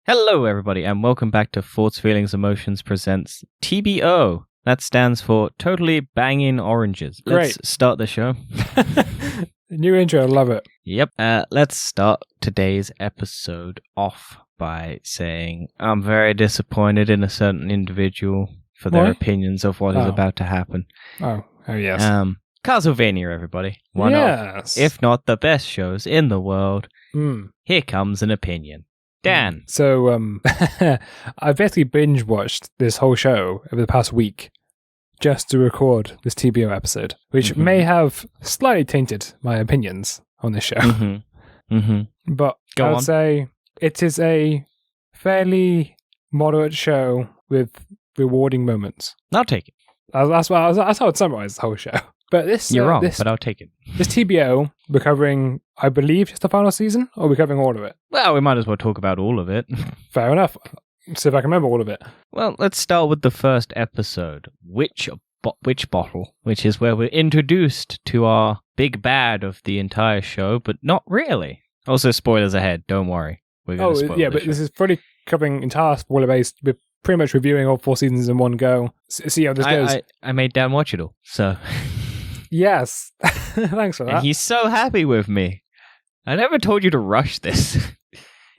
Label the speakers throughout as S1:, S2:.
S1: Hello, everybody, and welcome back to Thoughts, Feelings, Emotions presents TBO. That stands for Totally Banging Oranges.
S2: Great.
S1: Let's start the show.
S2: New intro, I love it.
S1: Yep. Let's start today's episode off by saying I'm very disappointed in a certain individual for their opinions of what is about to happen.
S2: Oh yes.
S1: Castlevania, everybody. One of, if not the best shows in the world. Here comes an opinion. Dan.
S2: So, I basically binge watched this whole show over the past week just to record this TBO episode, which may have slightly tainted my opinions on this show. But I would say it is a fairly moderate show with rewarding moments.
S1: I'll take it.
S2: That's how I would summarize the whole show. But this
S1: You're wrong, but I'll take it.
S2: This TBO, we're covering, I believe, just the final season, or we're covering all of it?
S1: Well, we might as well talk about all of it.
S2: Fair enough. See if I can remember all of it.
S1: Well, let's start with the first episode, Witch Bottle, which is where we're introduced to our big bad of the entire show, but not really. Also, spoilers ahead, don't worry. We're going to spoil
S2: but this is pretty covering entire spoiler-based. We're pretty much reviewing all 4 seasons in one go. See how this goes.
S1: I made Dan watch it all, so...
S2: Yes. Thanks for that.
S1: And he's so happy with me. I never told you to rush this.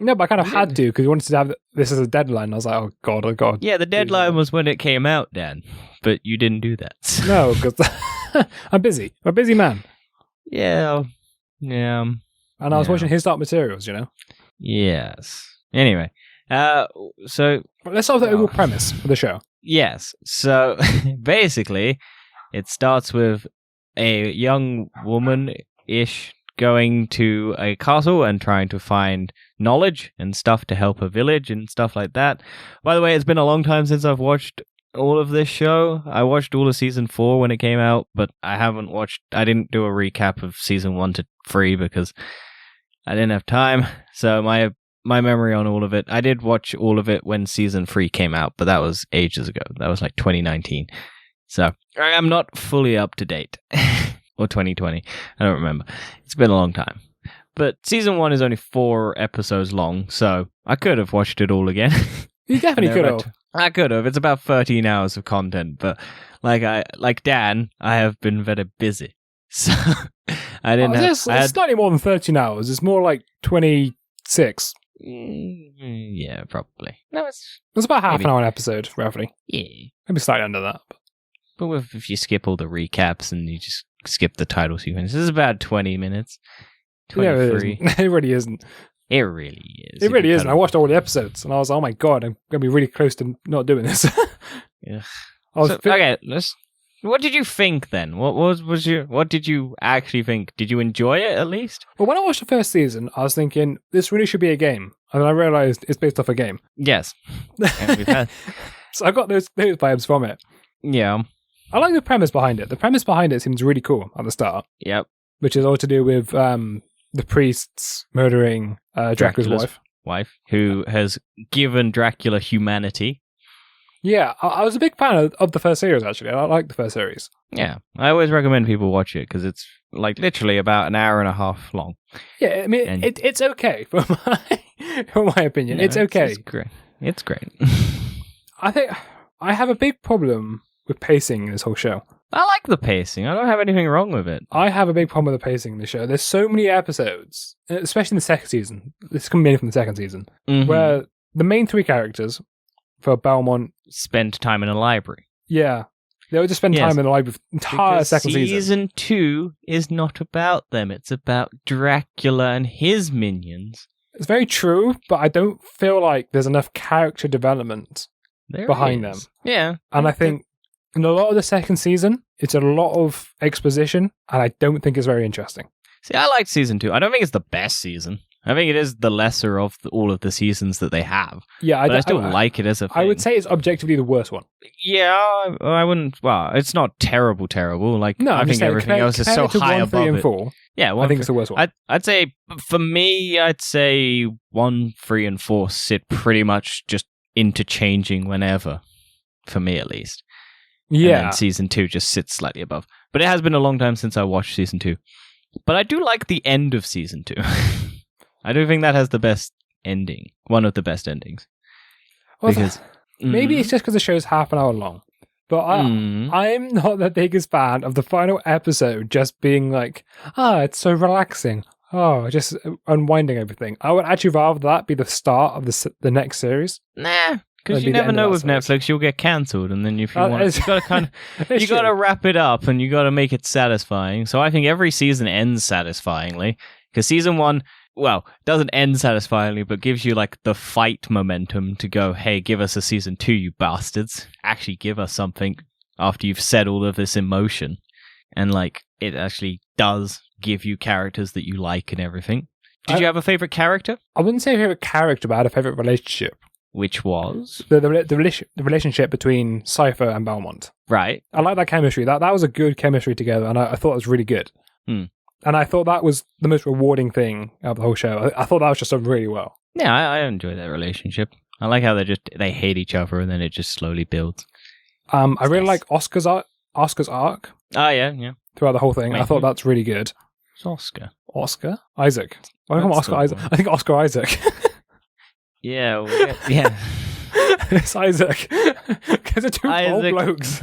S2: No, but I kind of had to because you wanted to have this as a deadline. I was like, oh god.
S1: Yeah, the deadline was when it came out, Dan. But you didn't do that.
S2: No, because I'm busy. I'm a busy man.
S1: Yeah.
S2: And I was watching his Dark Materials, you know?
S1: Yes. Anyway, so...
S2: Let's start with the overall premise for the show.
S1: Yes. So, basically, it starts with a young woman-ish going to a castle and trying to find knowledge and stuff to help her village and stuff like that. By the way, it's been a long time since I've watched all of this show. I watched all of season 4 when it came out, but I didn't do a recap of season 1 to 3 because I didn't have time. So my memory on all of it, I did watch all of it when season 3 came out, but that was ages ago. That was like 2019. So, I'm not fully up to date. Or 2020. I don't remember. It's been a long time. But season 1 is only 4 episodes long, so I could have watched it all again.
S2: You definitely could have.
S1: I could have. It's about 13 hours of content, but like Dan, I have been very busy. So, I didn't have...
S2: It's slightly more than 13 hours. It's more like 26.
S1: Yeah, probably. No, it's
S2: about half an hour an episode, roughly.
S1: Yeah.
S2: Maybe slightly under that.
S1: But if you skip all the recaps and you just skip the title sequence, this is about 20 minutes. 23.
S2: Yeah, it really isn't.
S1: It really is.
S2: It really isn't. I watched all the episodes and I was like, oh my god, I'm going to be really close to not doing this.
S1: Yeah. What did you think then? What did you actually think? Did you enjoy it at least?
S2: Well, when I watched the first season, I was thinking, this really should be a game. And then I realized it's based off a game.
S1: Yes.
S2: So I got those vibes from it.
S1: Yeah.
S2: I like the premise behind it. The premise behind it seems really cool at the start.
S1: Yep.
S2: Which is all to do with the priests murdering Dracula's
S1: wife, who has given Dracula humanity.
S2: Yeah, I was a big fan of the first series, actually. I like the first series.
S1: Yeah, I always recommend people watch it, because it's like literally about an hour and a half long.
S2: Yeah, I mean, it's okay, for my opinion. No, it's okay.
S1: It's great. It's great.
S2: I think I have a big problem with pacing in this whole show.
S1: I like the pacing. I don't have anything wrong with it.
S2: I have a big problem with the pacing in the show. There's so many episodes, especially in the second season. This can be from the second season, where the main 3 characters for Belmont
S1: spend time in a library.
S2: Yeah. They would just spend time in the library the entire second season.
S1: Season 2 is not about them. It's about Dracula and his minions.
S2: It's very true, but I don't feel like there's enough character development behind them.
S1: Yeah.
S2: And I think in a lot of the second season, it's a lot of exposition, and I don't think it's very interesting.
S1: See, I liked season 2. I don't think it's the best season. I think it is the lesser of all of the seasons that they have.
S2: Yeah,
S1: I still like it as a thing.
S2: I would say it's objectively the worst one.
S1: Yeah, I wouldn't... Well, it's not terrible. Like, no, I think everything else is so high above 1, 3, and 4.
S2: Yeah, I think it's the worst one.
S1: I'd say, for me, 1, 3, and 4 sit pretty much just interchanging whenever. For me, at least. Yeah. And then season 2 just sits slightly above. But it has been a long time since I watched season 2. But I do like the end of season 2. I do think that has the best ending. One of the best endings.
S2: Well,
S1: Because
S2: maybe it's just because the show's half an hour long. But I'm not the biggest fan of the final episode just being like, it's so relaxing. Oh, just unwinding everything. I would actually rather that be the start of the next series.
S1: Nah, because you never know with Netflix, you'll get cancelled, and then if you want, you got to wrap it up, and you got to make it satisfying. So I think every season ends satisfyingly, because season 1, well, doesn't end satisfyingly, but gives you like the fight momentum to go, hey, give us a season 2, you bastards. Actually, give us something after you've said all of this emotion, and like it actually does give you characters that you like and everything. Did you have a favorite character?
S2: I wouldn't say a favorite character, but I had a favorite relationship.
S1: Which was?
S2: The relationship between Cypher and Belmont.
S1: Right.
S2: I like that chemistry. That was a good chemistry together, and I thought it was really good. And I thought that was the most rewarding thing of the whole show. I thought that was just done really well.
S1: Yeah, I enjoy that relationship. I like how they hate each other, and then it just slowly builds.
S2: I really like Oscar's arc.
S1: Oh, yeah.
S2: Throughout the whole thing. I thought that's really good.
S1: It's Oscar.
S2: Isaac. Why do I call him Oscar Isaac? I think Oscar Isaac.
S1: Yeah.
S2: It's Isaac. Because they're two old blokes.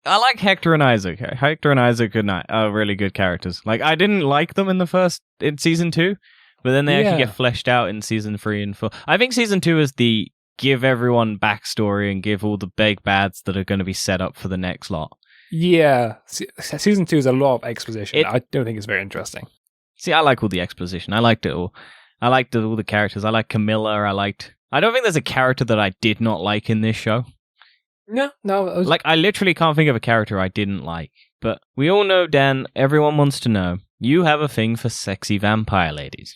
S1: I like Hector and Isaac. Hector and Isaac are really good characters. Like, I didn't like them in season 2, but then they actually get fleshed out in season 3 and 4. I think season 2 is the give everyone backstory and give all the big bads that are going to be set up for the next lot. Yeah.
S2: Season 2 is a lot of exposition. I don't think it's very interesting.
S1: See, I like all the exposition. I liked it all. I liked all the characters. I like Camilla. I don't think there's a character that I did not like in this show.
S2: No.
S1: Like, I literally can't think of a character I didn't like. But we all know, Dan, everyone wants to know, you have a thing for sexy vampire ladies.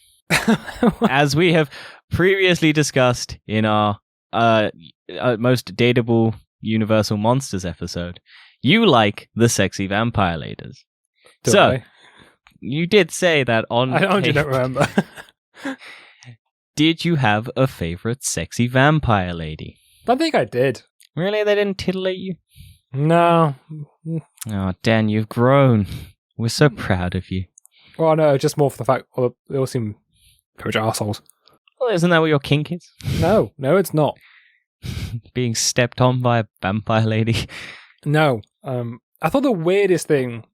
S1: As we have previously discussed in our most dateable Universal Monsters episode, you like the sexy vampire ladies. You did say that on...
S2: I don't remember.
S1: Did you have a favorite sexy vampire lady?
S2: I think I did.
S1: Really? They didn't titillate you?
S2: No.
S1: Oh, Dan, you've grown. We're so proud of you.
S2: Well, no, just more for the fact they all seem pretty much assholes.
S1: Well, isn't that what your kink is?
S2: No, it's not.
S1: Being stepped on by a vampire lady?
S2: No. I thought the weirdest thing...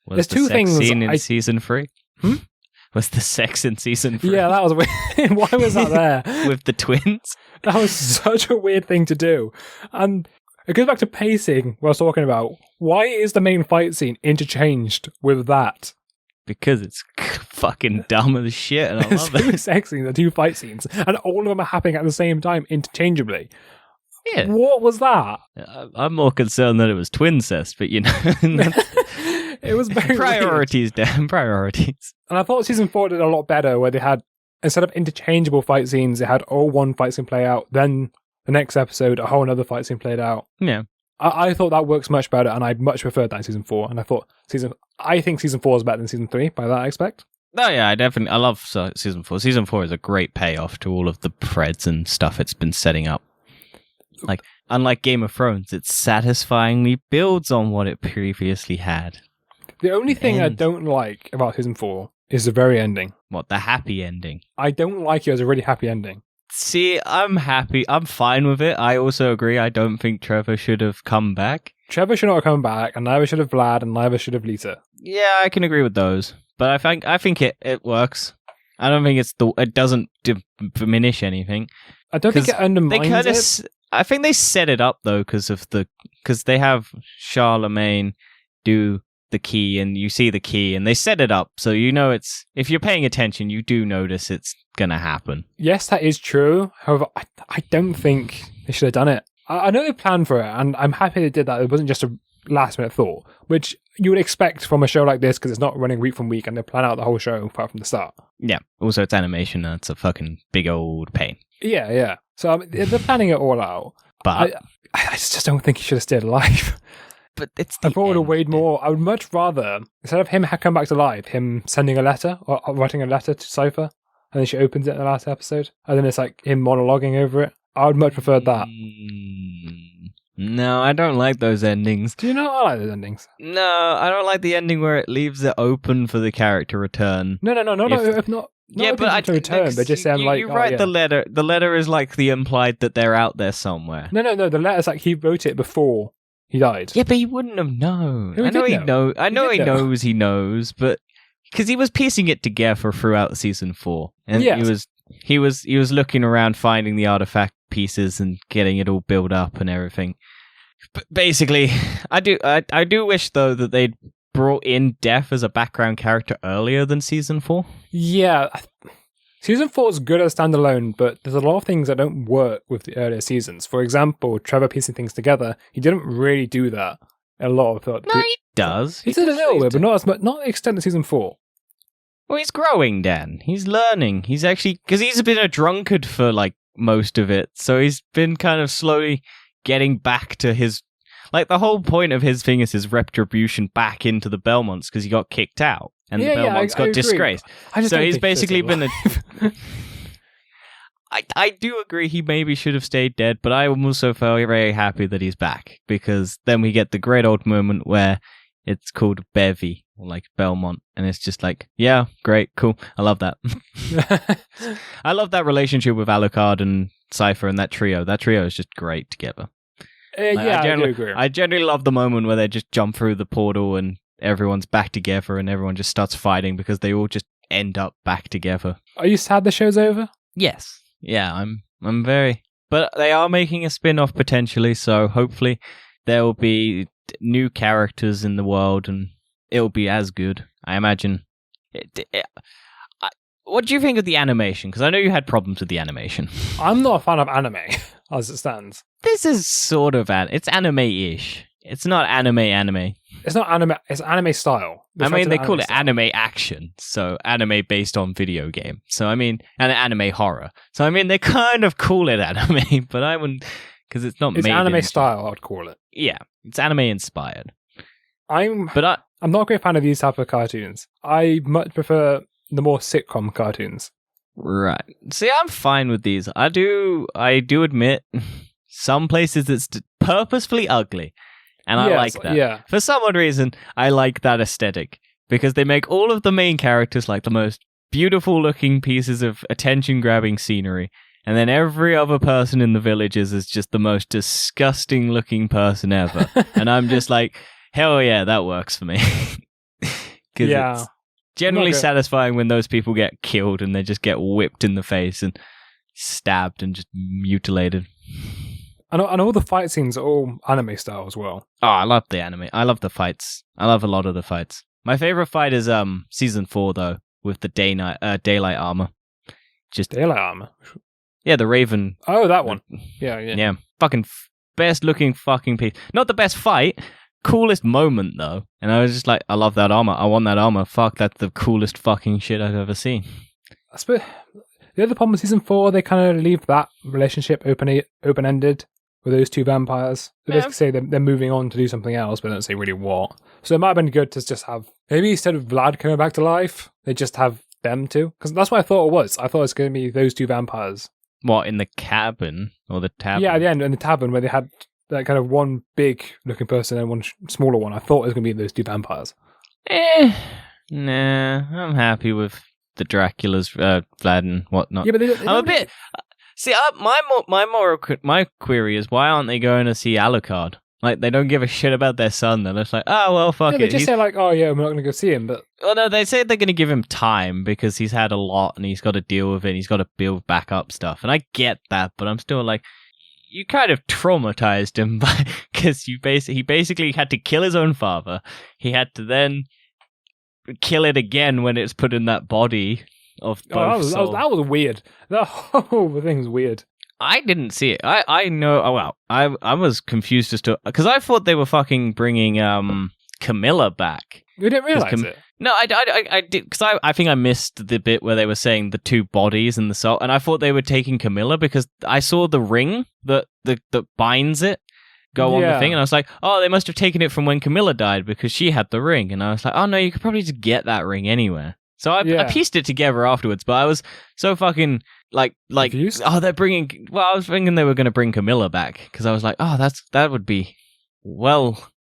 S1: Was
S2: There's two things
S1: scene in season 3?
S2: Hmm?
S1: Was the sex in season 3?
S2: Yeah, that was weird. Why was that there?
S1: With the twins?
S2: That was such a weird thing to do. And it goes back to pacing, what I was talking about. Why is the main fight scene interchanged with that?
S1: Because it's fucking dumb as shit, and I love it.
S2: Two sex scenes, the two fight scenes, and all of them are happening at the same time, interchangeably.
S1: Yeah.
S2: What was that?
S1: I'm more concerned that it was twincest, but you know...
S2: It was very
S1: priorities,
S2: weird.
S1: Dan. Priorities.
S2: And I thought season 4 did a lot better, where they had, instead of interchangeable fight scenes, they had all one fight scene play out, then the next episode, a whole other fight scene played out.
S1: Yeah.
S2: I thought that works much better, and I much preferred that in season 4. And I think season 4 is better than season 3, by that I expect.
S1: Oh yeah, I love season 4. Season 4 is a great payoff to all of the preds and stuff it's been setting up. Like, unlike Game of Thrones, it satisfyingly builds on what it previously had.
S2: The only thing I don't like about season 4 is the very ending.
S1: What, the happy ending?
S2: I don't like it as a really happy ending.
S1: See, I'm happy. I'm fine with it. I also agree. I don't think Trevor should have come back.
S2: Trevor should not have come back, and neither should have Vlad, and neither should have Lisa.
S1: Yeah, I can agree with those. But I think it works. I don't think it doesn't diminish anything.
S2: I don't think it undermines it.
S1: I think they set it up though because they have Charlemagne do the key, and you see the key, and they set it up so you know it's, if you're paying attention, you do notice it's gonna happen.
S2: Yes, that is true. However, I don't think they should have done it. I know they planned for it, and I'm happy they did that. It wasn't just a last minute thought, which you would expect from a show like this because it's not running week from week, and they plan out the whole show right from the start.
S1: Yeah. Also, it's animation, and it's a fucking big old pain.
S2: Yeah. So they're planning it all out.
S1: But
S2: I just don't think he should have stayed alive.
S1: But it's
S2: I thought it would have weighed more. I would much rather, instead of him come back to life, him sending a letter or writing a letter to Cypher, and then she opens it in the last episode, and then it's like him monologuing over it. I would much prefer that.
S1: No, I don't like those endings.
S2: Do you not like those endings?
S1: No, I don't like the ending where it leaves it open for the character return.
S2: No, not not looking to return, but just saying like,
S1: you write the letter. The letter is like the implied that they're out there somewhere.
S2: No. The letter's like he wrote it before he died.
S1: Yeah, but he wouldn't have known.
S2: No,
S1: I know he knows. He knows, but because he was piecing it together throughout season 4, and he was looking around, finding the artifact pieces and getting it all built up and everything. But basically, I do wish though that they'd brought in Death as a background character earlier than season 4.
S2: Yeah, season 4 is good as standalone, but there's a lot of things that don't work with the earlier seasons. For example, Trevor piecing things together, he didn't really do that. A lot of
S1: No, he does.
S2: He did a little bit, but not as much. Not the extent of season 4.
S1: Well, he's growing, Dan. He's learning. He's actually because he's been a drunkard for like most of it, so he's been kind of slowly getting back to his. Like, the whole point of his thing is his retribution back into the Belmonts because he got kicked out and the Belmonts got disgraced. So he's basically been a... I do agree he maybe should have stayed dead, but I am also very, very happy that he's back because then we get the great old moment where it's called Bevy, or like Belmont, and it's just like, yeah, great, cool. I love that. I love that relationship with Alucard and Cypher and that trio. That trio is just great together.
S2: I do agree.
S1: I generally love the moment where they just jump through the portal and everyone's back together and everyone just starts fighting because they all just end up back together.
S2: Are you sad the show's over?
S1: Yes. Yeah, I'm very... But they are making a spin-off potentially, so hopefully there will be new characters in the world and it'll be as good, I imagine. What do you think of the animation? Because I know you had problems with the animation.
S2: I'm not a fan of anime, as it stands.
S1: This is sort of... It's anime-ish. It's not anime.
S2: It's not anime. It's anime style.
S1: I mean, they call it anime action, so anime based on video game. So, I mean, and anime horror. So, I mean, they kind of call it anime, but I wouldn't... Because it's not
S2: It's
S1: made
S2: anime
S1: in...
S2: style, I'd call it.
S1: Yeah, it's anime-inspired.
S2: I'm not a great fan of these type of cartoons. I much prefer the more sitcom cartoons.
S1: Right. See, I'm fine with these. I do admit some places it's purposefully ugly. And I like that.
S2: Yeah.
S1: For some odd reason, I like that aesthetic. Because they make all of the main characters like the most beautiful looking pieces of attention-grabbing scenery. And then every other person in the villages is just the most disgusting looking person ever. And I'm just like, hell yeah, that works for me. Because it's generally satisfying when those people get killed and they just get whipped in the face and stabbed and just mutilated.
S2: And all the fight scenes are all anime style as well.
S1: Oh, I love the anime. I love the fights. I love a lot of the fights. My favorite fight is season 4 though, with the daylight armor. Just
S2: daylight armor.
S1: Yeah, the Raven.
S2: Oh, that one. Yeah.
S1: Fucking best looking fucking piece. Not the best fight. Coolest moment though. And I was just like, I love that armor. I want that armor. Fuck, that's the coolest fucking shit I've ever seen.
S2: I suppose the other problem with season 4, they kind of leave that relationship open-ended with those two vampires. They basically say they're moving on to do something else, but don't say really what. So it might have been good to just have, maybe instead of Vlad coming back to life, they just have them two. Because that's what I thought it was. I thought it was going to be those two vampires.
S1: What, in the cabin? Or the tavern?
S2: Yeah, at the end, in the tavern, where they had that kind of one big-looking person and one smaller one. I thought it was going to be those two vampires.
S1: Nah, I'm happy with the Dracula's, Vlad and whatnot.
S2: Yeah, but
S1: I'm a bit... See, my query is, why aren't they going to see Alucard? Like, they don't give a shit about their son. They're just like, oh, well, fuck it.
S2: They just say, like, oh, yeah, we're not going to go see him, but...
S1: Well, no, they say they're going to give him time because he's had a lot and he's got to deal with it. He's got to build back up stuff. And I get that, but I'm still like, you kind of traumatized him because he basically had to kill his own father. He had to then kill it again when it's put in that body of both souls.
S2: That was weird. The whole thing's weird.
S1: I didn't see it. I know. Oh well, I was confused as to because I thought they were fucking bringing Camilla back.
S2: You didn't realize it.
S1: No, I did because I think I missed the bit where they were saying the two bodies and the soul, and I thought they were taking Camilla because I saw the ring that binds it go on the thing, and I was like, oh, they must have taken it from when Camilla died because she had the ring, and I was like, oh no, you could probably just get that ring anywhere. So I pieced it together afterwards, but I was so fucking like,
S2: confused?
S1: Oh, they're bringing. Well, I was thinking they were going to bring Camilla back because I was like, oh, that would be well.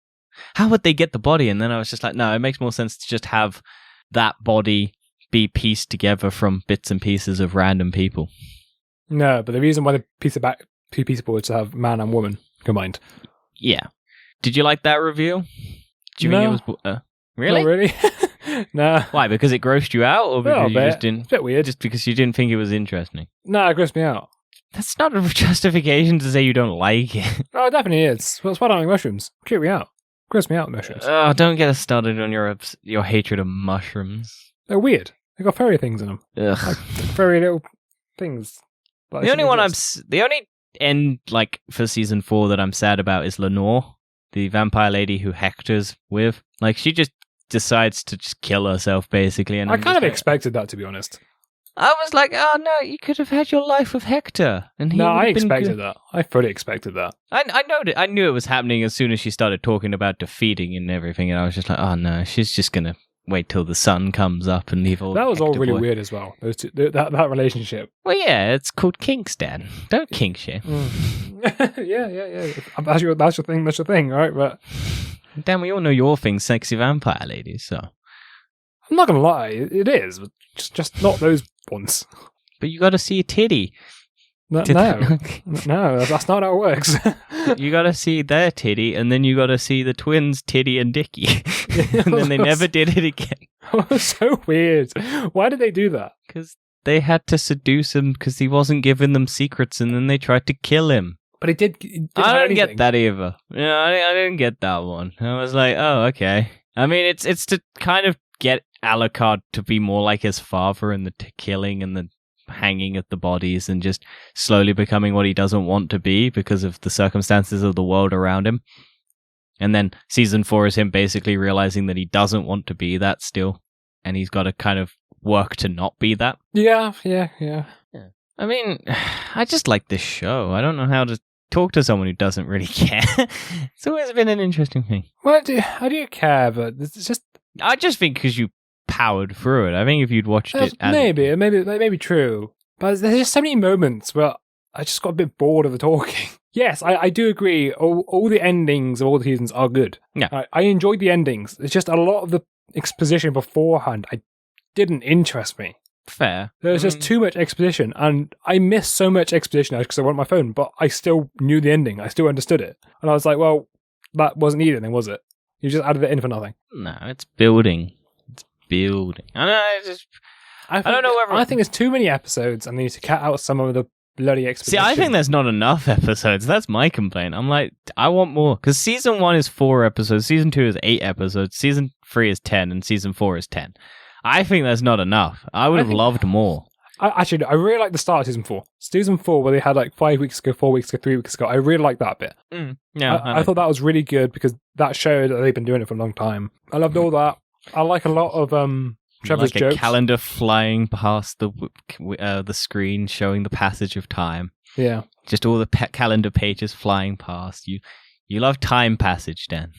S1: How would they get the body? And then I was just like, no, it makes more sense to just have that body be pieced together from bits and pieces of random people.
S2: No, but the reason why they piece it back two people is to have man and woman combined.
S1: Yeah. Did you like that reveal? Do you think it was... really?
S2: Not really. No.
S1: Why? Because it grossed you out, or because you just didn't?
S2: It's a bit weird.
S1: Just because you didn't think it was interesting.
S2: No, it grossed me out.
S1: That's not a justification to say you don't like it.
S2: Oh, it definitely is. Well, it's why I don't like mushrooms. Creep me out. Gross me out, mushrooms.
S1: Oh, don't get us started on your hatred of mushrooms.
S2: They're weird. They got furry things in them.
S1: Ugh.
S2: Like furry little things. Like
S1: The only end for season 4 that I'm sad about is Lenore, the vampire lady who Hector's with. Like, she just decides to just kill herself, basically. And
S2: I kind of expected that, to be honest.
S1: I was like, oh no, you could have had your life with Hector. And he
S2: I
S1: would've been
S2: expected
S1: good.
S2: that. I fully expected that.
S1: I knew it was happening as soon as she started talking about defeating and everything, and I was just like, oh no, she's just gonna wait till the sun comes up and leave all.
S2: That was all
S1: Hector
S2: really
S1: boy.
S2: weird as well. Those two, that relationship.
S1: Well, yeah, it's called kink, Stan. Don't kink shit.
S2: Yeah. That's your thing. That's your thing, right? But
S1: Dan, we all know your thing, sexy vampire ladies. So
S2: I'm not gonna lie, it is just not those ones.
S1: but you got to see a titty.
S2: No, that's not how it works.
S1: You got to see their titty, and then you got to see the twins' titty and dicky, and then they never did it again.
S2: That was so weird. Why did they do that?
S1: Because they had to seduce him because he wasn't giving them secrets, and then they tried to kill him.
S2: But it did.
S1: I don't get that either. Yeah, I didn't get that one. I was like, oh, okay. I mean, it's to kind of get Alucard to be more like his father and the killing and the hanging of the bodies and just slowly becoming what he doesn't want to be because of the circumstances of the world around him. And then season 4 is him basically realizing that he doesn't want to be that still, and he's got to kind of work to not be that.
S2: Yeah.
S1: I mean, I just like this show. I don't know how to talk to someone who doesn't really care. It's always been an interesting thing.
S2: Well, I do care, but it's just...
S1: I just think because you powered through it. I think if you'd watched it...
S2: Maybe that may be true. But there's just so many moments where I just got a bit bored of the talking. Yes, I do agree. All the endings of all the seasons are good.
S1: Yeah.
S2: I enjoyed the endings. It's just a lot of the exposition beforehand didn't interest me.
S1: Fair.
S2: There's just too much exposition, and I missed so much exposition because I went on my phone, but I still knew the ending. I still understood it. And I was like, well, that wasn't needed then, was it? You just added it in for nothing.
S1: No, it's building. It's building. I know, I don't know whether...
S2: I think there's too many episodes, and they need to cut out some of the bloody exposition.
S1: See, I think there's not enough episodes. That's my complaint. I'm like, I want more. Because season 1 is 4 episodes, season 2 is 8 episodes, season 3 is 10, and season 4 is 10. I think that's not enough. I would have loved more.
S2: I really like the start of season 4. Season 4, where they had like 5 weeks ago, 4 weeks ago, 3 weeks ago. I really like that bit.
S1: Yeah,
S2: I thought that was really good because that showed that they've been doing it for a long time. I loved all that. I like a lot of Trevor's
S1: like
S2: jokes.
S1: A calendar flying past the screen, showing the passage of time.
S2: Yeah,
S1: just all the calendar pages flying past. You love time passage, Dan.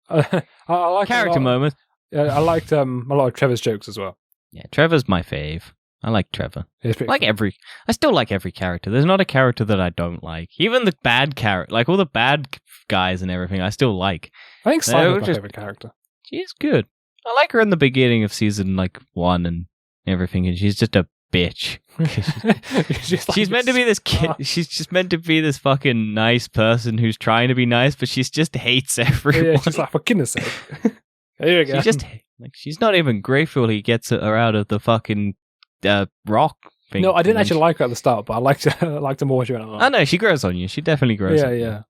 S2: I like
S1: character moments.
S2: I liked a lot of Trevor's jokes as well.
S1: Yeah, Trevor's my fave. I like Trevor. I still like every character. There's not a character that I don't like. Even the bad character, like all the bad guys and everything, I still like.
S2: I think Simon's my favorite character.
S1: She's good. I like her in the beginning of season 1 and everything, and she's just a bitch. She's meant to be this kid. She's just meant to be this fucking nice person who's trying to be nice, but she just hates everyone.
S2: Yeah, she's like, for goodness sake. There you go.
S1: She's not even grateful he gets her out of the fucking rock thing.
S2: No, I didn't actually like her at the start, but I liked her more.
S1: I know, she grows on you. She definitely grows on you.
S2: Yeah.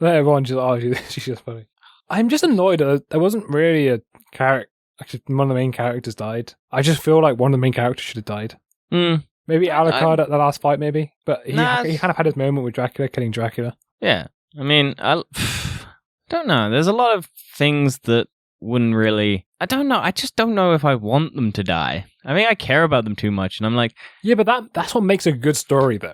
S2: Everyone's just, she's just funny. I'm just annoyed that there wasn't really a character. Actually, one of the main characters died. I just feel like one of the main characters should have died. Maybe Alucard at the last fight, maybe. But he kind of had his moment with Dracula, killing Dracula.
S1: Yeah. I mean, I don't know. There's a lot of things that wouldn't really... I don't know. I just don't know if I want them to die. I mean, I care about them too much, and I'm like...
S2: Yeah, but that's what makes a good story, though.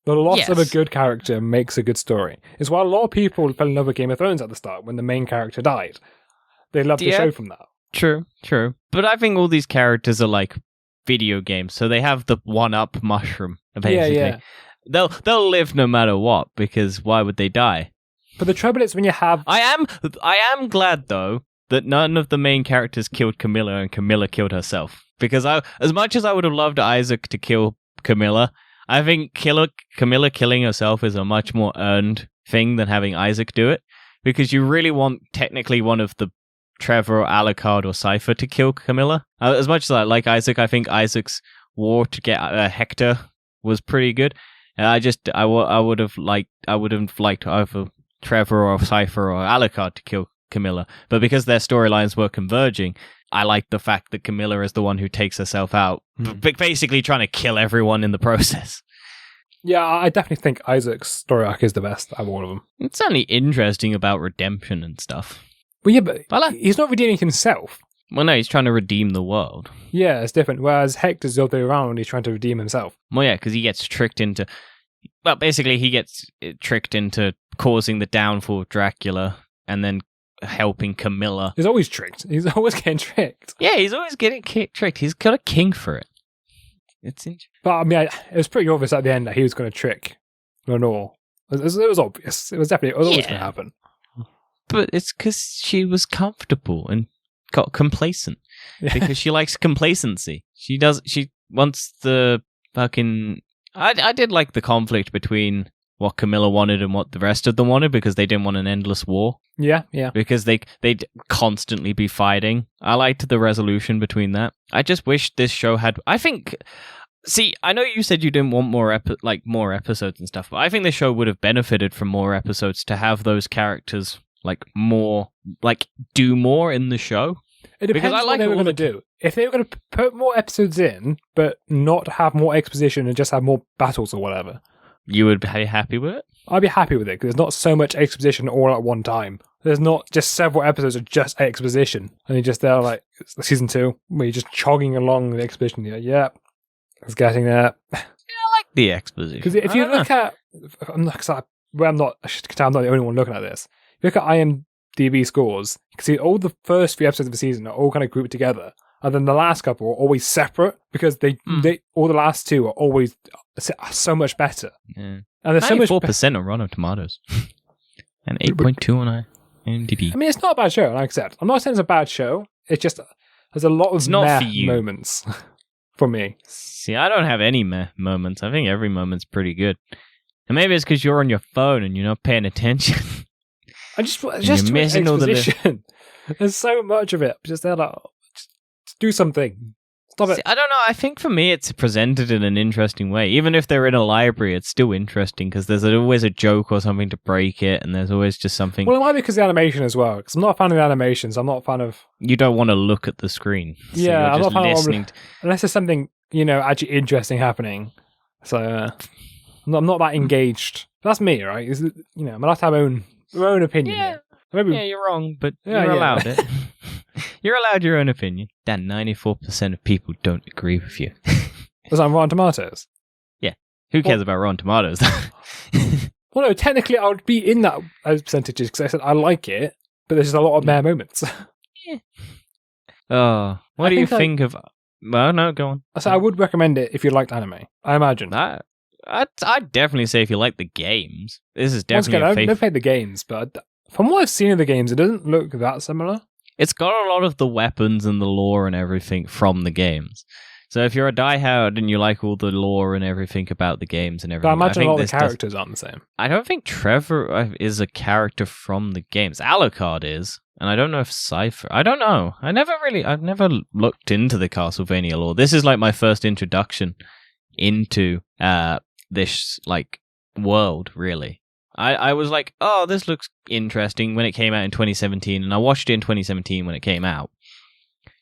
S2: The loss of a good character makes a good story. It's why a lot of people fell in love with Game of Thrones at the start, when the main character died. They loved the show from that.
S1: True. But I think all these characters are like video games, so they have the one-up mushroom, basically.
S2: Yeah.
S1: They'll live no matter what, because why would they die?
S2: But the trouble is when you have...
S1: I am glad, though, that none of the main characters killed Camilla and Camilla killed herself. because as much as I would have loved Isaac to kill Camilla, I think Camilla killing herself is a much more earned thing than having Isaac do it, because you really want technically one of the Trevor or Alucard or Cypher to kill Camilla. As much as I like Isaac, I think Isaac's war to get Hector was pretty good. And I would have liked either Trevor or Cypher or Alucard to kill Camilla, but because their storylines were converging, I like the fact that Camilla is the one who takes herself out, basically trying to kill everyone in the process.
S2: Yeah, I definitely think Isaac's story arc is the best out of all of them.
S1: It's certainly interesting about redemption and stuff.
S2: Well, yeah, but he's not redeeming himself.
S1: Well, no, he's trying to redeem the world.
S2: Yeah, it's different. Whereas Hector's the other way around, he's trying to redeem himself.
S1: Well, yeah, because he gets tricked into... Well, basically, he gets tricked into causing the downfall of Dracula and then helping Camilla.
S2: He's always tricked. He's always getting tricked.
S1: Yeah, he's always getting tricked. He's got a king for it. It's interesting.
S2: But I mean, it was pretty obvious at the end that he was going to trick Lenore. It was obvious. It was always going to happen.
S1: But it's because she was comfortable and got complacent. Yeah. Because she likes complacency. She wants the fucking... I did like the conflict between what Camilla wanted and what the rest of them wanted, because they didn't want an endless war.
S2: Yeah.
S1: Because they'd constantly be fighting. I liked the resolution between that. I just wish this show had... I think... See, I know you said you didn't want more episodes and stuff, but I think this show would have benefited from more episodes to have those characters do more in the show.
S2: It depends what they were going to do. If they were going to put more episodes in, but not have more exposition and just have more battles or whatever,
S1: you would be happy with it?
S2: I'd be happy with it, because there's not so much exposition all at one time. There's not just several episodes of just exposition, and you're just there like season 2, where you're just chogging along the exposition. You're like, yeah, it's getting there.
S1: Yeah, I like the exposition.
S2: Because if you look at... I'm not the only one looking at this. If you look at IMDb scores, you can see all the first 3 episodes of the season are all kind of grouped together, and then the last couple are always separate, because all the last 2 are always so much better.
S1: Yeah.
S2: And there's
S1: 94% on Rotten Tomatoes and 8.2 on IMDb.
S2: I mean, it's not a bad show, like I said. I'm not saying it's a bad show. It's just there's a lot of meh moments for me.
S1: See, I don't have any meh moments. I think every moment's pretty good. And maybe it's because you're on your phone and you're not paying attention.
S2: You're missing all the... There's so much of it. Just there, like, just do something. Stop it.
S1: I don't know. I think for me, it's presented in an interesting way. Even if they're in a library, it's still interesting because there's always a joke or something to break it, and there's always just something.
S2: Well, it might be because of the animation as well. Because I'm not a fan of the animations. I'm not a fan of.
S1: You don't want to look at the screen. So
S2: yeah, I'm not a fan
S1: listening
S2: of unless there's something actually interesting happening. So I'm not that engaged. That's me, right? I'm allowed to have my own opinion.
S1: Yeah.
S2: Maybe...
S1: Yeah, you're wrong, but you're allowed it. You're allowed your own opinion. Dan, 94% of people don't agree with you.
S2: Was that on Rotten Tomatoes?
S1: Yeah. Who cares about Rotten Tomatoes?
S2: Well, no, technically I would be in that percentages because I said I like it, but there's just a lot of mere moments.
S1: Yeah. Oh, what do you think of... Well, no, go on.
S2: So I would recommend it if you liked anime, I imagine.
S1: I'd definitely say if you like the games. This is definitely
S2: I've never played the games, but from what I've seen of the games, it doesn't look that similar.
S1: It's got a lot of the weapons and the lore and everything from the games. So if you're a diehard and you like all the lore and everything about the games and everything...
S2: But I imagine a lot of the characters aren't the same.
S1: I don't think Trevor is a character from the games. Alucard is, and I don't know if Cypher... I don't know. I've never looked into the Castlevania lore. This is like my first introduction into this world, really. I was like, oh, this looks interesting when it came out in 2017, and I watched it in 2017 when it came out.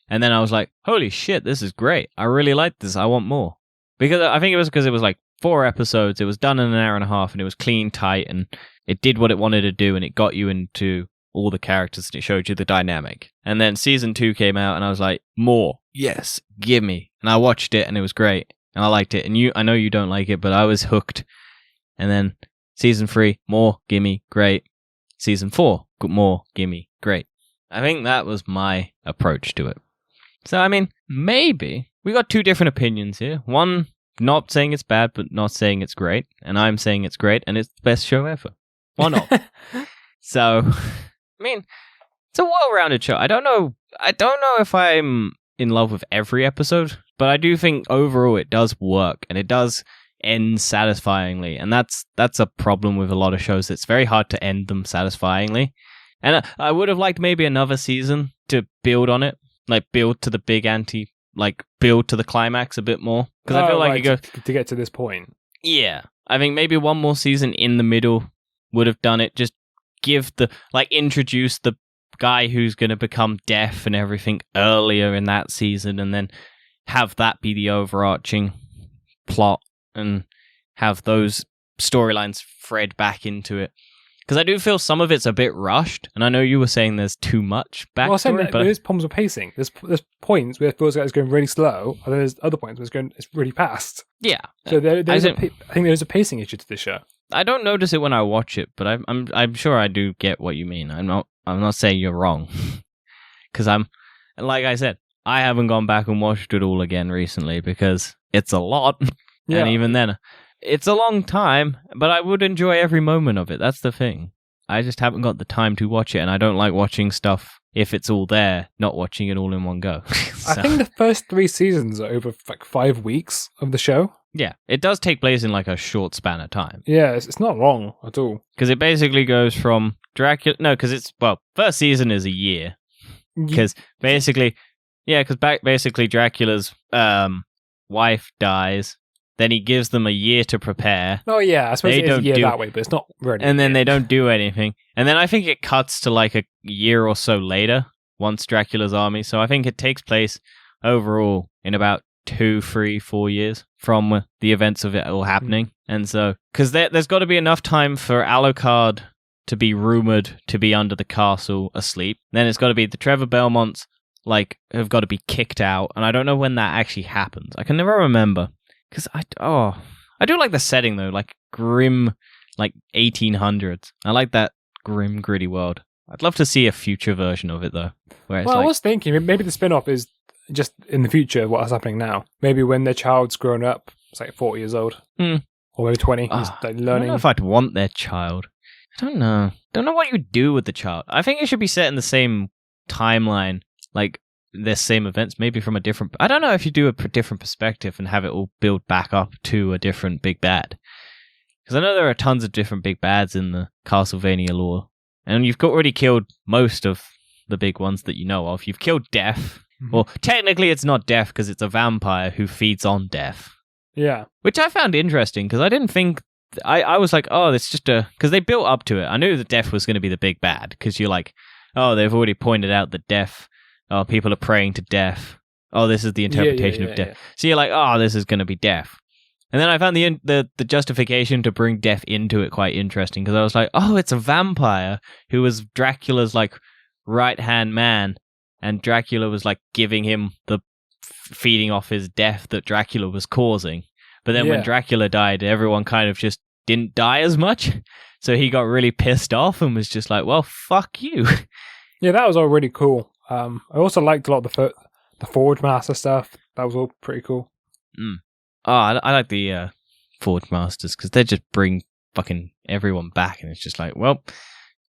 S1: And then I was like, holy shit, this is great. I really like this. I want more. Because I think it was because it was like 4 episodes, it was done in an hour and a half, and it was clean, tight, and it did what it wanted to do, and it got you into all the characters, and it showed you the dynamic. And then season 2 came out, and I was like, more. Yes, give me. And I watched it, and it was great. And I liked it. And I know you don't like it, but I was hooked. And then season 3, more, gimme, great. Season 4, more, gimme, great. I think that was my approach to it. So, I mean, maybe we got 2 different opinions here. One, not saying it's bad, but not saying it's great. And I'm saying it's great, and it's the best show ever. Why not? So, I mean, it's a well-rounded show. I don't know if I'm in love with every episode, but I do think overall it does work, and it does end satisfyingly, and that's a problem with a lot of shows. It's very hard to end them satisfyingly, and I would have liked maybe another season to build on it, like build to the build to the climax a bit more, because I feel like
S2: to get to this point.
S1: Yeah, I think maybe one more season in the middle would have done it. Just give introduce the guy who's going to become deaf and everything earlier in that season, and then have that be the overarching plot, and have those storylines thread back into it. Because I do feel some of it's a bit rushed, and I know you were saying there's too much backstory.
S2: But there's problems with pacing. There's points where it feels like it's going really slow, and then there's other points where it's really fast.
S1: Yeah.
S2: So I think there's a pacing issue to this show.
S1: I don't notice it when I watch it, but I'm sure I do get what you mean. I'm not saying you're wrong, because like I said, I haven't gone back and watched it all again recently because it's a lot, and even then. It's a long time, but I would enjoy every moment of it. That's the thing. I just haven't got the time to watch it, and I don't like watching stuff if it's all there, not watching it all in one go.
S2: I think the first 3 seasons are over 5 weeks of the show.
S1: Yeah, it does take place in a short span of time.
S2: Yeah, it's not long at all.
S1: Because it basically goes from Dracula... No, because first season is a year. Because basically Dracula's wife dies. Then he gives them a year to prepare.
S2: Oh, yeah, I suppose it is a year that way, but it's not really.
S1: And then they don't do anything. And then I think it cuts to a year or so later, once Dracula's army. So I think it takes place overall in about 2, 3, 4 years from the events of it all happening. And so, because there's got to be enough time for Alucard to be rumored to be under the castle asleep. Then it's got to be the Trevor Belmonts, have got to be kicked out. And I don't know when that actually happens. I can never remember. Because I do like the setting though, grim, 1800s. I like that grim, gritty world. I'd love to see a future version of it though.
S2: I was thinking maybe the spin-off is just in the future what's happening now. Maybe when their child's grown up, it's 40 years old, or maybe 20. He's learning.
S1: I don't know if I'd want their child. I don't know. Don't know what you do with the child. I think it should be set in the same timeline, the same events, maybe from a different... I don't know if you do a different perspective and have it all build back up to a different big bad. Because I know there are tons of different big bads in the Castlevania lore. And you've already killed most of the big ones that you know of. You've killed Death. Mm-hmm. Well, technically it's not Death because it's a vampire who feeds on Death.
S2: Yeah.
S1: Which I found interesting because I didn't think... I was like, oh, it's just a... Because they built up to it. I knew that Death was going to be the big bad. Because you're like, oh, they've already pointed out that Death... Oh, people are praying to Death. Oh, this is the interpretation of Death. Yeah. So you're like, oh, this is going to be Death. And then I found the justification to bring Death into it quite interesting, because I was like, oh, it's a vampire who was Dracula's, right-hand man, and Dracula was, giving him the feeding off his death that Dracula was causing. But then when Dracula died, everyone kind of just didn't die as much, so he got really pissed off and was just like, well, fuck you.
S2: Yeah, that was all really cool. I also liked a lot of the Forge Master stuff. That was all pretty cool.
S1: Oh, I like the Forge Masters because they just bring fucking everyone back, and it's just like, well,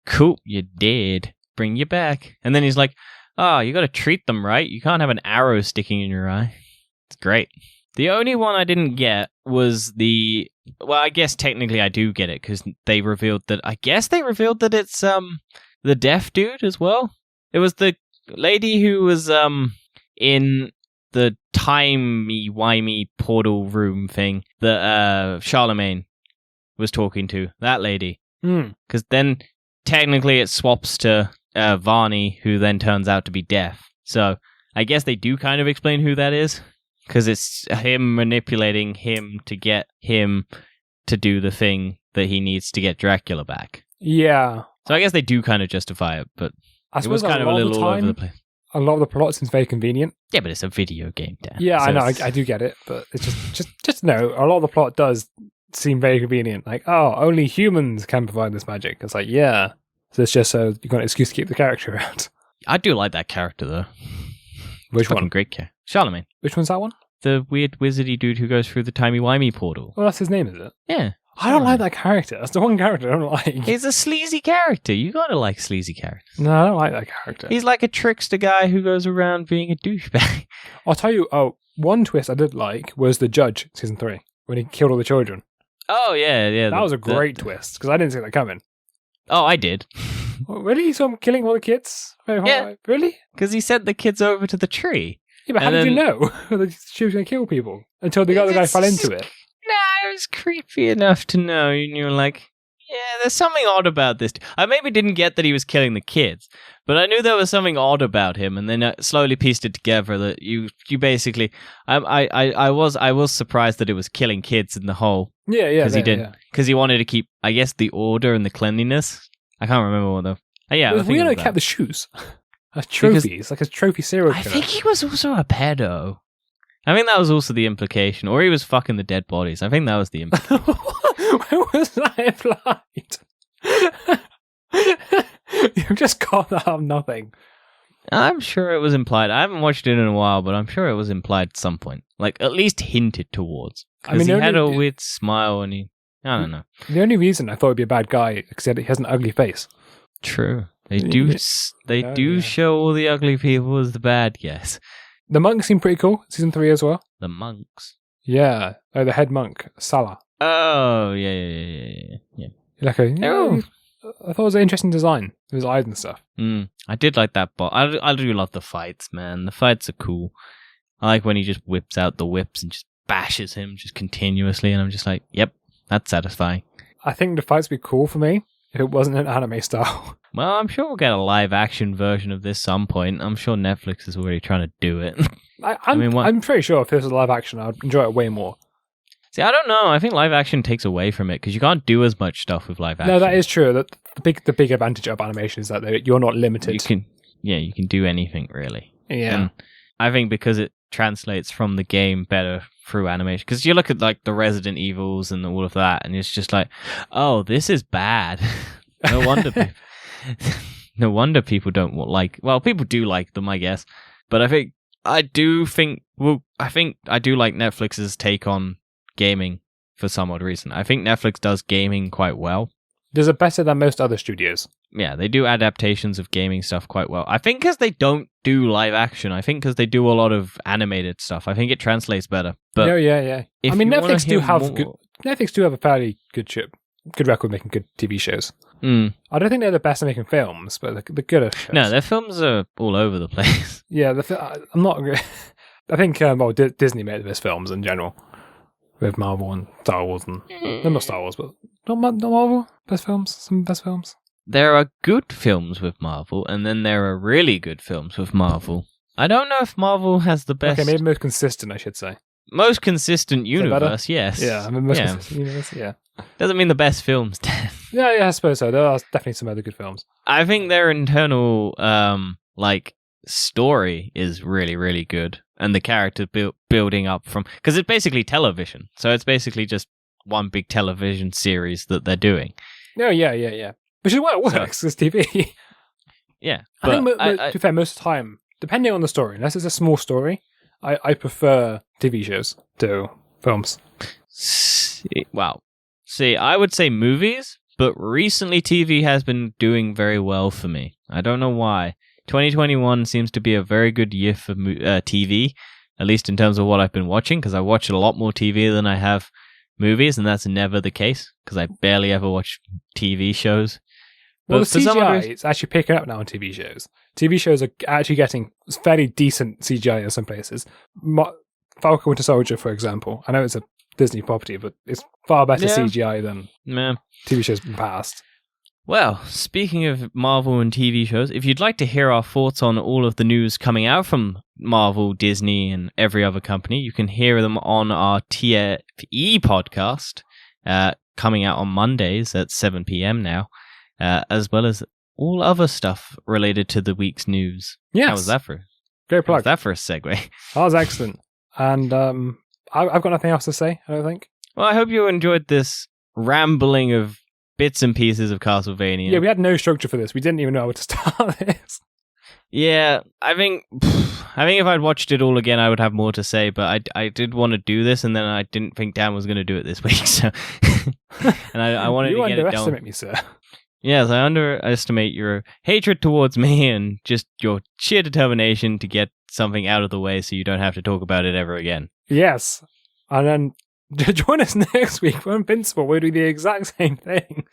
S1: cool, you're dead. Bring you back. And then he's like, oh, you got to treat them right. You can't have an arrow sticking in your eye. It's great. The only one I didn't get was well, I guess technically I do get it because they revealed that. I guess they revealed that it's the deaf dude as well. It was the lady who was in the timey-wimey portal room thing that Charlemagne was talking to. That lady. Because then technically it swaps to Varney, who then turns out to be deaf. So I guess they do kind of explain who that is. Because it's him manipulating him to get him to do the thing that he needs to get Dracula back.
S2: Yeah.
S1: So I guess they do kind of justify it, but it was kind of a little all over the place.
S2: A lot of the plot seems very convenient.
S1: Yeah, but it's a video game, Dan.
S2: Yeah, so I know, I do get it, but it's just no. A lot of the plot does seem very convenient. Only humans can provide this magic. It's yeah. So it's just so you've got an excuse to keep the character around.
S1: I do like that character, though.
S2: Which one?
S1: Great character. Charlemagne.
S2: Which one's that one?
S1: The weird wizardy dude who goes through the timey-wimey portal.
S2: Well, that's his name, is it?
S1: Yeah.
S2: I don't like that character. That's the one character I don't like.
S1: He's a sleazy character. You gotta like sleazy characters.
S2: No, I don't like that character.
S1: He's like a trickster guy who goes around being a douchebag.
S2: I'll tell you, one twist I did like was the judge, season 3, when he killed all the children.
S1: Oh, yeah.
S2: That was a great twist, because I didn't see that coming.
S1: Oh, I did.
S2: Oh, really? So I'm killing all the kids? Wait,
S1: Yeah.
S2: Really?
S1: Because he sent the kids over to the tree.
S2: Yeah, but how did you know that she was going to kill people? Until the other guy fell into it.
S1: Nah, it was creepy enough to know. And you were like, yeah, there's something odd about this. I maybe didn't get that he was killing the kids, but I knew there was something odd about him, and then I slowly pieced it together that you basically, I was surprised that it was killing kids in the whole.
S2: Yeah,
S1: because he wanted to keep, I guess, the order and the cleanliness. I can't remember what the. Yeah,
S2: it was weird. I kept the shoes as trophies, like a trophy serial killer.
S1: I think he was also a pedo. I think that was also the implication. Or he was fucking the dead bodies. I think that was the implication.
S2: Where was that implied? You've just got that out of nothing.
S1: I'm sure it was implied. I haven't watched it in a while, but I'm sure it was implied at some point. Like, at least hinted towards. Because he had a weird smile and he... I don't know.
S2: The only reason I thought he'd be a bad guy is that he has an ugly face.
S1: True. They do show all the ugly people as the bad guys.
S2: The monks seem pretty cool. Season 3 as well.
S1: The monks?
S2: Yeah. Oh, the head monk, Salah.
S1: Oh, yeah.
S2: Like I thought it was an interesting design. With his eyes and stuff.
S1: I did like that, but I do love the fights, man. The fights are cool. I like when he just whips out the whips and just bashes him just continuously, and I'm just like, yep, that's satisfying. I
S2: think the fights would be cool for me if it wasn't an anime style.
S1: Well, I'm sure we'll get a live-action version of this some point. I'm sure Netflix is already trying to do it.
S2: I'm pretty sure if this was live action, I'd enjoy it way more.
S1: See, I don't know. I think live action takes away from it because you can't do as much stuff with live action.
S2: No, that is true. The big advantage of animation is that you're not limited.
S1: You can do anything really.
S2: Yeah,
S1: and I think because it translates from the game better through animation. Because you look at like the Resident Evils and all of that, and it's just like, oh, this is bad. No wonder people don't like. Well, people do like them, I guess. But I do like Netflix's take on gaming for some odd reason. I think Netflix does gaming quite well.
S2: Does it better than most other studios?
S1: Yeah, they do adaptations of gaming stuff quite well. I think because they don't do live action. I think because they do a lot of animated stuff. I think it translates better. But
S2: yeah. I mean, Netflix do have a fairly good record making good TV shows. I don't think they're the best at making films, but they're good at shows.
S1: No, their films are all over the place.
S2: Yeah, I'm not. I think Disney made the best films in general, with Marvel and Star Wars, and not Star Wars, but not Marvel. Some best films.
S1: There are good films with Marvel, and then there are really good films with Marvel. I don't know if Marvel has the best.
S2: Okay, maybe most consistent, I should say.
S1: Most consistent universe, yes.
S2: Yeah, I mean, most consistent universe, yeah.
S1: Doesn't mean the best films, Dan.
S2: Yeah, I suppose so. There are definitely some other good films.
S1: I think their internal, story is really, really good. And the character building up from... Because it's basically television. So it's basically just one big television series that they're doing.
S2: Oh, yeah. Which is why it works, as TV.
S1: Yeah.
S2: I think, to be fair, most of the time, depending on the story, unless it's a small story, I prefer TV shows to films.
S1: Wow. See, I would say movies, but recently TV has been doing very well for me. I don't know why. 2021 seems to be a very good year for TV, at least in terms of what I've been watching, because I watch a lot more TV than I have movies, and that's never the case, because I barely ever watch TV shows.
S2: Well, the CGI is actually picking up now on TV shows. TV shows are actually getting fairly decent CGI in some places. Falcon Winter Soldier, for example. I know it's a Disney property, but it's far better CGI than TV shows in the past.
S1: Well, speaking of Marvel and TV shows, if you'd like to hear our thoughts on all of the news coming out from Marvel, Disney, and every other company, you can hear them on our TFE podcast, coming out on Mondays at 7 p.m. now, as well as all other stuff related to the week's news.
S2: Yes.
S1: How was that for?
S2: Great plug.
S1: How was that for a segue?
S2: That was excellent. And I've got nothing else to say, I don't think.
S1: Well, I hope you enjoyed this rambling of bits and pieces of Castlevania.
S2: Yeah, we had no structure for this. We didn't even know how to start this.
S1: Yeah, I think I think if I'd watched it all again, I would have more to say, but I did want to do this, and then I didn't think Dan was going to do it this week, so... and I wanted
S2: you
S1: to get it done.
S2: You underestimate me, sir.
S1: Yes, I underestimate your hatred towards me and just your sheer determination to get something out of the way so you don't have to talk about it ever again.
S2: Yes. And then join us next week for Invincible. We'll do the exact same thing.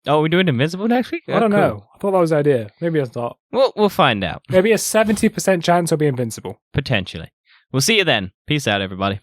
S1: Oh, we're doing Invincible next week?
S2: I don't know. I thought that was the idea. Maybe it's not.
S1: We'll find out.
S2: Maybe a 70% chance he'll be invincible.
S1: Potentially. We'll see you then. Peace out, everybody.